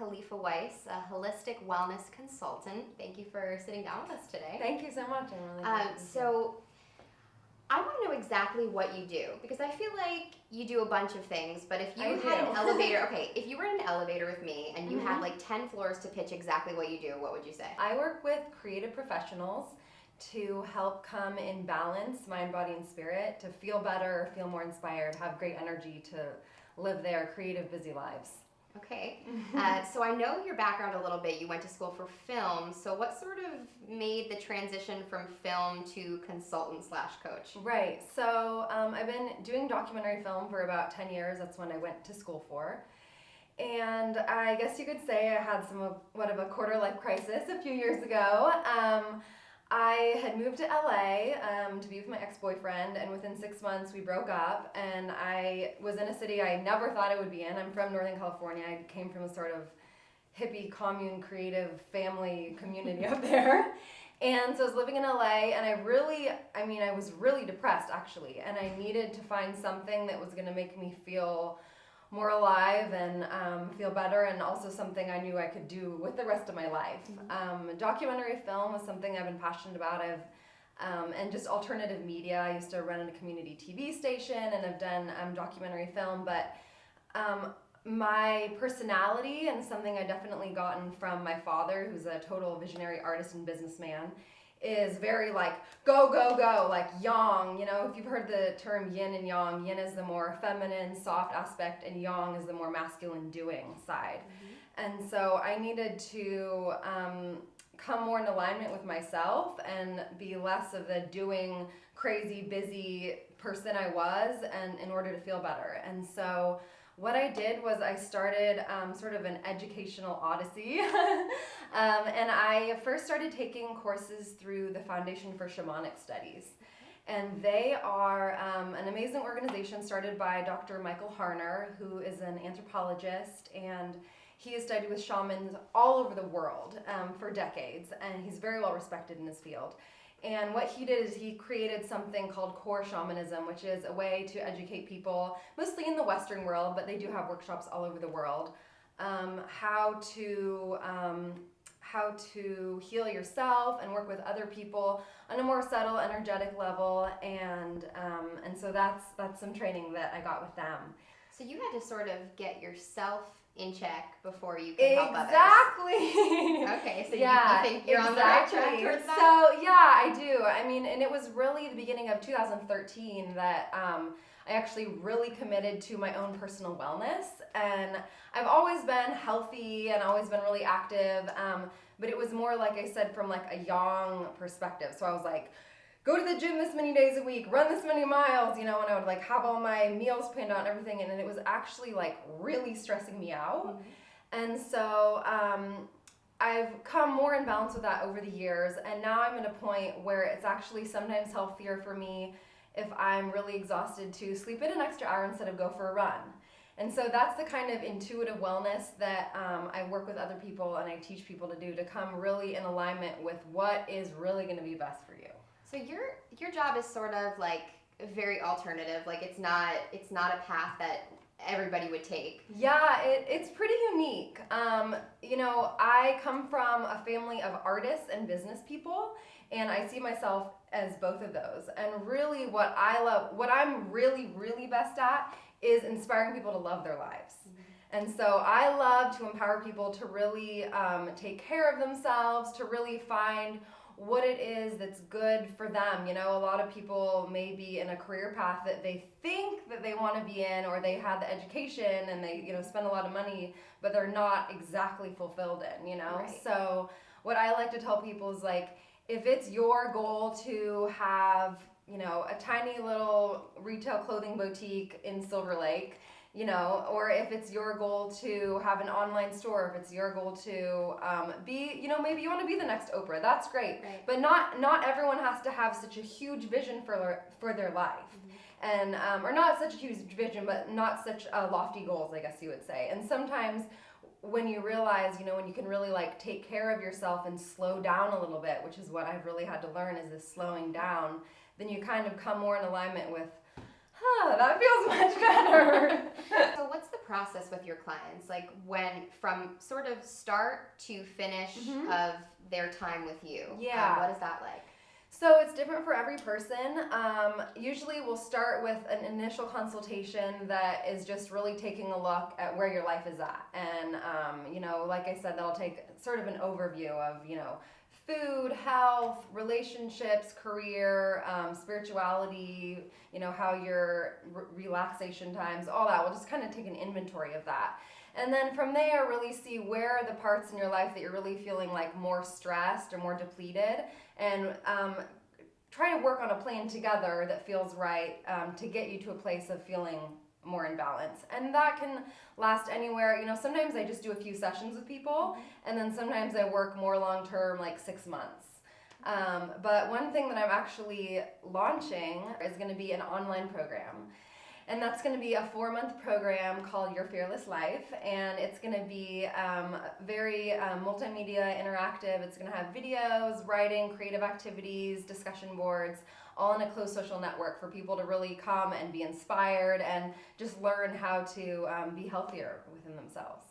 CalifaVid1, a holistic wellness consultant. Thank you for sitting down with us today. Thank you so much. I'm really glad to be here. So I want to know exactly what you do, because I feel like you do a bunch of things, but if you had an elevator, if you were in an elevator with me and you had like 10 floors to pitch exactly what you do, what would you say? I work with creative professionals to help come in balance, mind, body, and spirit, to feel better, feel more inspired, have great energy to live their creative, busy lives. Okay, so I know your background a little bit. You went to school for film, so what sort of made the transition from film to consultant/coach? Right, so I've been doing documentary film for about 10 years. That's when I went to school for. And I guess you could say I had somewhat of a quarter-life crisis a few years ago. I had moved to LA to be with my ex-boyfriend, and within 6 months we broke up, and I was in a city I never thought I would be in. I'm from Northern California. I came from a sort of hippie, commune, creative family community up there. And so I was living in LA, and I was really depressed actually, and I needed to find something that was gonna make me feel more alive and feel better, and also something I knew I could do with the rest of my life. Documentary film was something I've been passionate about. And just alternative media. I used to run a community TV station, and I've done documentary film, but my personality, and something I definitely gotten from my father, who's a total visionary artist and businessman, is very like go, go, go, like yang. You know, if you've heard the term yin and yang, yin is the more feminine, soft aspect, and yang is the more masculine, doing side. And so I needed to come more in alignment with myself and be less of the doing, crazy, busy person I was, and in order to feel better. And so what I did was I started sort of an educational odyssey. And I first started taking courses through the Foundation for Shamanic Studies. And they are an amazing organization started by Dr. Michael Harner, who is an anthropologist, and he has studied with shamans all over the world for decades, and he's very well respected in his field. And what he did is he created something called core shamanism, which is a way to educate people, mostly in the Western world, but they do have workshops all over the world, how to heal yourself and work with other people on a more subtle, energetic level, and so that's some training that I got with them. So you had to sort of get yourself in check before you could help others. Exactly. Okay, so you think you're on the right track towards that? So yeah, I do. I mean, and it was really the beginning of 2013 that I actually really committed to my own personal wellness. And I've always been healthy and always been really active, but it was more, like I said, from like a yang perspective. So I was like, go to the gym this many days a week, run this many miles, you know, and I would like have all my meals planned out and everything, and it was actually like really stressing me out. And so I've come more in balance with that over the years, and now I'm at a point where it's actually sometimes healthier for me if I'm really exhausted to sleep in an extra hour instead of go for a run. And so that's the kind of intuitive wellness that I work with other people and I teach people to do, to come really in alignment with what is really going to be best for you. So your job is sort of like very alternative. Like it's not a path that everybody would take. Yeah, it's pretty unique. You know, I come from a family of artists and business people, and I see myself as both of those. And really what I love, what I'm really, really best at, is inspiring people to love their lives. And so I love to empower people to really take care of themselves, to really find what it is that's good for them. You know, a lot of people may be in a career path that they think that they want to be in, or they had the education and they, you know, spend a lot of money, but they're not exactly fulfilled in, you know? Right. So what I like to tell people is, like, if it's your goal to have, you know, a tiny little retail clothing boutique in Silver Lake, you know, or if it's your goal to have an online store, if it's your goal to be, you know, maybe you want to be the next Oprah, that's great. Right. But not everyone has to have such a huge vision for their life. And or not such a huge vision, but not such lofty goals, I guess you would say. And sometimes when you realize, you know, when you can really like take care of yourself and slow down a little bit, which is what I've really had to learn, is this slowing down, then you kind of come more in alignment with That feels much better. So what's the process with your clients? Like when from sort of start to finish of their time with you? Yeah. What is that like? So it's different for every person. Usually we'll start with an initial consultation that is just really taking a look at where your life is at. And, like I said, that'll take sort of an overview of, food, health, relationships, career, spirituality, how your relaxation times, all that. We'll just kind of take an inventory of that. And then from there, really see where are the parts in your life that you're really feeling like more stressed or more depleted, and try to work on a plan together that feels right to get you to a place of feeling more in balance. And that can last anywhere, sometimes I just do a few sessions with people, and then sometimes I work more long term, like 6 months. But one thing that I'm actually launching is going to be an online program. And that's going to be a 4-month program called Your Fearless Life. And it's going to be very multimedia interactive. It's going to have videos, writing, creative activities, discussion boards, all in a closed social network for people to really come and be inspired and just learn how to be healthier within themselves.